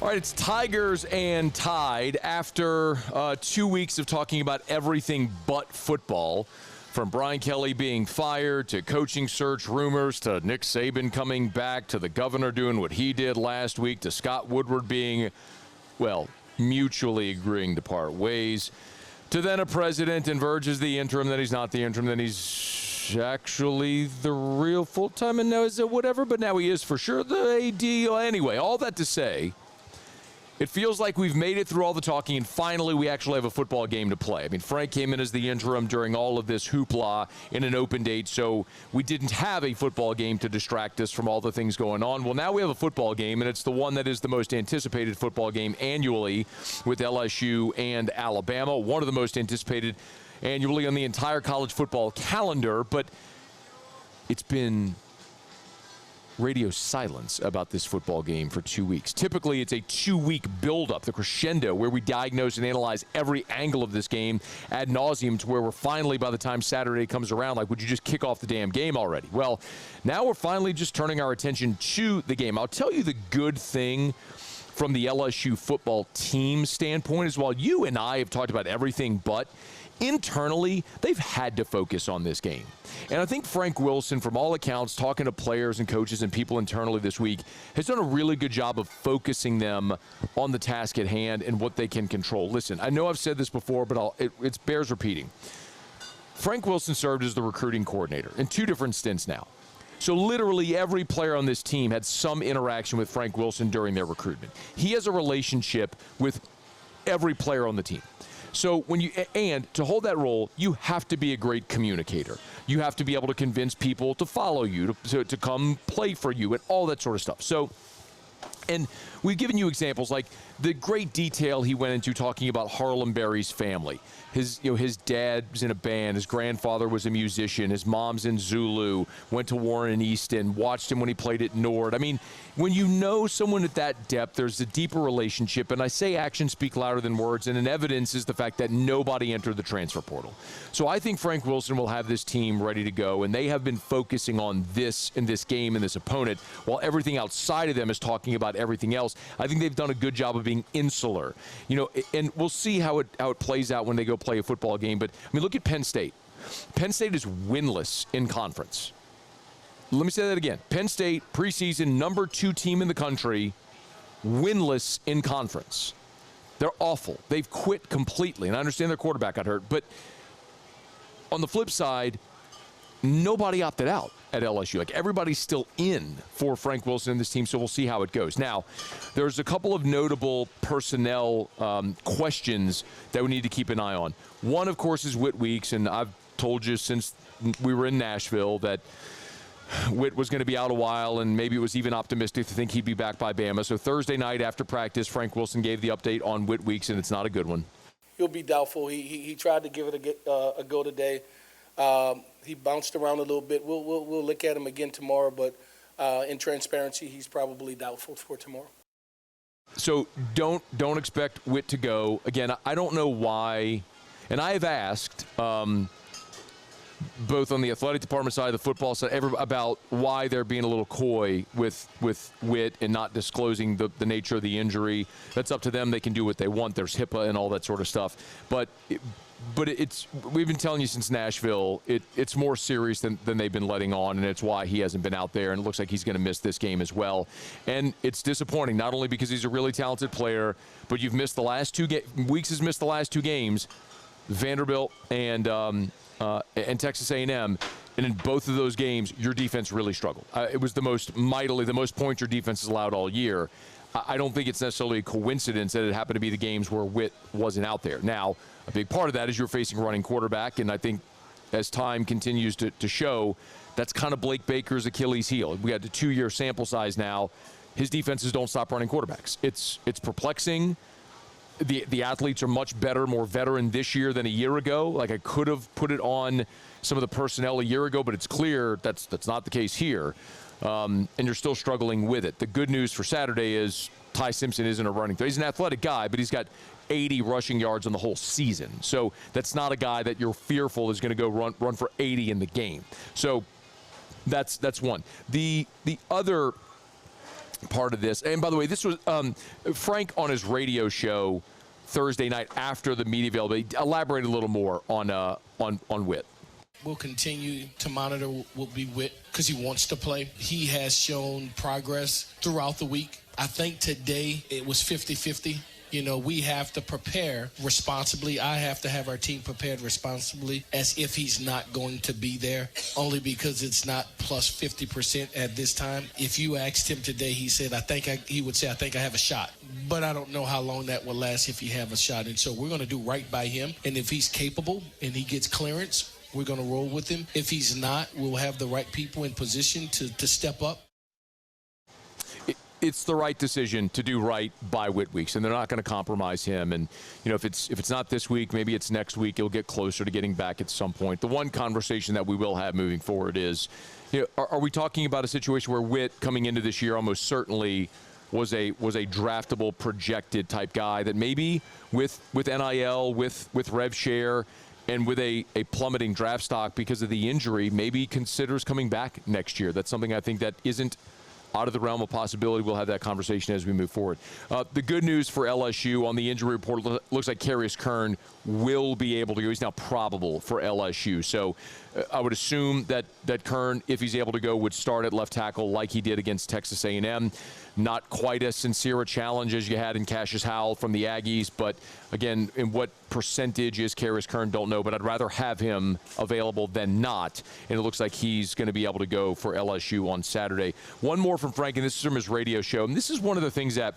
All right, it's Tigers and Tide after 2 weeks of talking about everything but football, from Brian Kelly being fired to coaching search rumors to Nick Saban coming back to the governor doing what he did last week to Scott Woodward being, well, mutually agreeing to part ways, to then a president and Verge is the interim, then he's not the interim, then he's actually the real full-time and now is it whatever, but now he is for sure the AD. Anyway, all that to say, it feels like we've made it through all the talking, and finally we actually have a football game to play. I mean, Frank came in as the interim during all of this hoopla in an open date, so we didn't have a football game to distract us from all the things going on. Well, now we have a football game, and it's the one that is the most anticipated football game annually with LSU and Alabama, one of the most anticipated annually on the entire college football calendar, but it's been radio silence about this football game for 2 weeks. Typically, it's a 2-week buildup, the crescendo, where we diagnose and analyze every angle of this game ad nauseum to where we're finally, by the time Saturday comes around, like, would you just kick off the damn game already? Well, now we're finally just turning our attention to the game. I'll tell you the good thing from the LSU football team standpoint is while you and I have talked about everything but, internally, they've had to focus on this game. And I think Frank Wilson, from all accounts, talking to players and coaches and people internally this week, has done a really good job of focusing them on the task at hand and what they can control. Listen, I know I've said this before, but it bears repeating. Frank Wilson served as the recruiting coordinator in 2 different stints now. So literally every player on this team had some interaction with Frank Wilson during their recruitment. He has a relationship with every player on the team. So and to hold that role, you have to be a great communicator. You have to be able to convince people to follow you, to come play for you, and all that sort of stuff. So, and we've given you examples like the great detail he went into talking about Harlem Berry's family. His dad was in a band, his grandfather was a musician, his mom's in Zulu, went to Warren and Easton, watched him when he played at Nord. I mean, when you know someone at that depth, there's a deeper relationship, and I say actions speak louder than words, and an evidence is the fact that nobody entered the transfer portal. So I think Frank Wilson will have this team ready to go, and they have been focusing on this in this game and this opponent, while everything outside of them is talking about everything else. I think they've done a good job of being insular, and we'll see how it plays out when they go play a football game. But I mean, look at Penn State. Penn State is winless in conference. Let me say that again. Penn State, preseason number 2 team in the country, winless in conference. They're awful. They've quit completely, and I understand their quarterback got hurt. But on the flip side, nobody opted out at LSU. Like, everybody's still in for Frank Wilson and this team, so we'll see how it goes. Now, there's a couple of notable personnel questions that we need to keep an eye on. One, of course, is Whit Weeks, and I've told you since we were in Nashville that Whit was going to be out a while, and maybe it was even optimistic to think he'd be back by Bama. So Thursday night after practice, Frank Wilson gave the update on Whit Weeks, and it's not a good one. He'll be doubtful. He tried to give it a go today. He bounced around a little bit. We'll look at him again tomorrow, but in transparency, he's probably doubtful for tomorrow. So don't expect Whit to go. Again, I don't know why, and I have asked both on the athletic department side, the football side, about why they're being a little coy with Whit and not disclosing the nature of the injury. That's up to them. They can do what they want. There's HIPAA and all that sort of stuff. But we've been telling you since Nashville, it's more serious than they've been letting on, and it's why he hasn't been out there, and it looks like he's going to miss this game as well. And it's disappointing, not only because he's a really talented player, but you've missed the last 2 games. Weeks has missed the last 2 games, Vanderbilt and Texas A&M, and in both of those games, your defense really struggled. It was the most points your defense has allowed all year. I don't think it's necessarily a coincidence that it happened to be the games where Whit wasn't out there. Now, a big part of that is you're facing a running quarterback, and I think as time continues to show, that's kind of Blake Baker's Achilles heel. We had a 2-year sample size now. His defenses don't stop running quarterbacks. It's perplexing. The athletes are much better, more veteran this year than a year ago. Like, I could have put it on some of the personnel a year ago, but it's clear that's not the case here. And you're still struggling with it. The good news for Saturday is Ty Simpson isn't a running threat. He's an athletic guy, but he's got 80 rushing yards on the whole season. So that's not a guy that you're fearful is going to go run for 80 in the game. So that's one. The other part of this. And by the way, this was Frank on his radio show Thursday night after the media availability. Elaborate a little more on Whit. We'll continue to monitor will be Whit because he wants to play. He has shown progress throughout the week. I think today it was 50-50. You know, we have to prepare responsibly. I have to have our team prepared responsibly as if he's not going to be there, only because it's not plus 50% at this time. If you asked him today, he said, he would say, I think I have a shot. But I don't know how long that will last if you have a shot. And so we're going to do right by him. And if he's capable and he gets clearance, we're going to roll with him. If he's not, we'll have the right people in position to step up. It's the right decision to do right by Whit Weeks, and they're not going to compromise him. And you know, if it's not this week, maybe it's next week. He'll get closer to getting back at some point. The one conversation that we will have moving forward is, you know, are we talking about a situation where Whit coming into this year almost certainly was a draftable, projected type guy that maybe with NIL, with rev share, and with a plummeting draft stock because of the injury, maybe considers coming back next year? That's something I think that isn't out of the realm of possibility. We'll have that conversation as we move forward. The good news for LSU on the injury report, looks like Carius Curne will be able to go. He's now probable for LSU. So I would assume that Curne, if he's able to go, would start at left tackle like he did against Texas A&M. Not quite as sincere a challenge as you had in Cassius Howell from the Aggies, but again, in what percentage is Carius Curne, don't know, but I'd rather have him available than not, and it looks like he's going to be able to go for LSU on Saturday. One more from Frank, and this is from his radio show, and this is one of the things that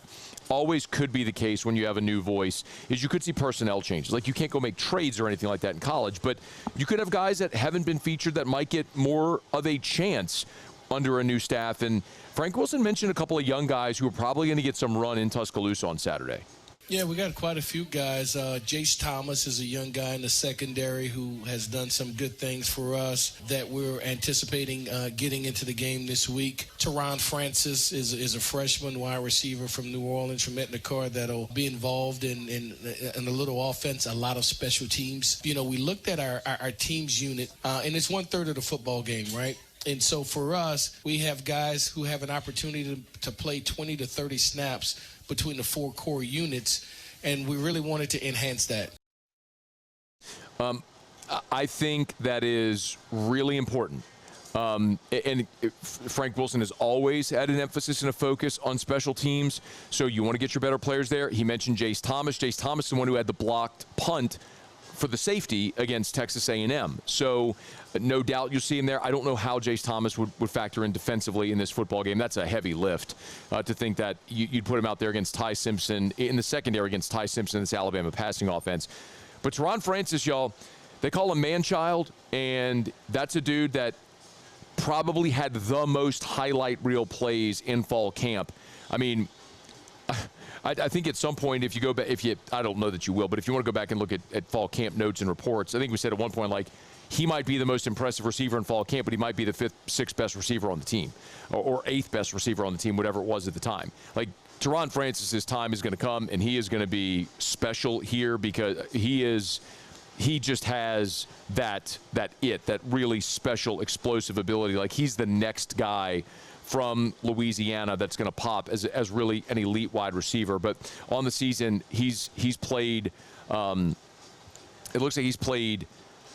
always could be the case when you have a new voice, is you could see personnel changes. Like, you can't go make trades or anything like that in college, but you could have guys that haven't been featured that might get more of a chance under a new staff. And Frank Wilson mentioned a couple of young guys who are probably going to get some run in Tuscaloosa on Saturday. Yeah, we got quite a few guys. Jhase Thomas is a young guy in the secondary who has done some good things for us that we're anticipating getting into the game this week. TaRon Francis is a freshman wide receiver from New Orleans, from Etna that'll be involved in a little offense, a lot of special teams. You know, we looked at our teams unit, and it's 1/3 of the football game, right? And so for us, we have guys who have an opportunity to play 20 to 30 snaps between the 4 core units, and we really wanted to enhance that. I think that is really important. And Frank Wilson has always had an emphasis and a focus on special teams, so you want to get your better players there. He mentioned Jhase Thomas. Jhase Thomas is the one who had the blocked punt for the safety against Texas A&M. So no doubt you'll see him there. I don't know how Jhase Thomas would factor in defensively in this football game. That's a heavy lift to think that you'd put him out there against Ty Simpson, in the secondary against Ty Simpson in this Alabama passing offense. But TaRon Francis, y'all, they call him man-child, and that's a dude that probably had the most highlight reel plays in fall camp. I mean, I think at some point, if you go back, I don't know that you will, but if you want to go back and look at fall camp notes and reports, I think we said at one point, like, he might be the most impressive receiver in fall camp, but he might be the 5th, 6th best receiver on the team, or 8th best receiver on the team, whatever it was at the time. Like, TaRon Francis's time is going to come, and he is going to be special here because he just has that really special explosive ability. Like, he's the next guy from Louisiana that's going to pop as really an elite wide receiver. But on the season, he's played, it looks like he's played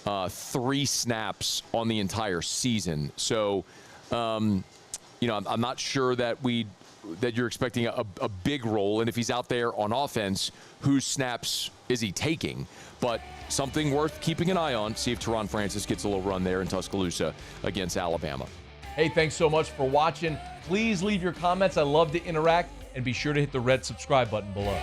3 snaps on the entire season. So, I'm not sure that you're expecting a big role. And if he's out there on offense, whose snaps is he taking? But something worth keeping an eye on. See if TaRon Francis gets a little run there in Tuscaloosa against Alabama. Hey, thanks so much for watching. Please leave your comments. I love to interact, and be sure to hit the red subscribe button below.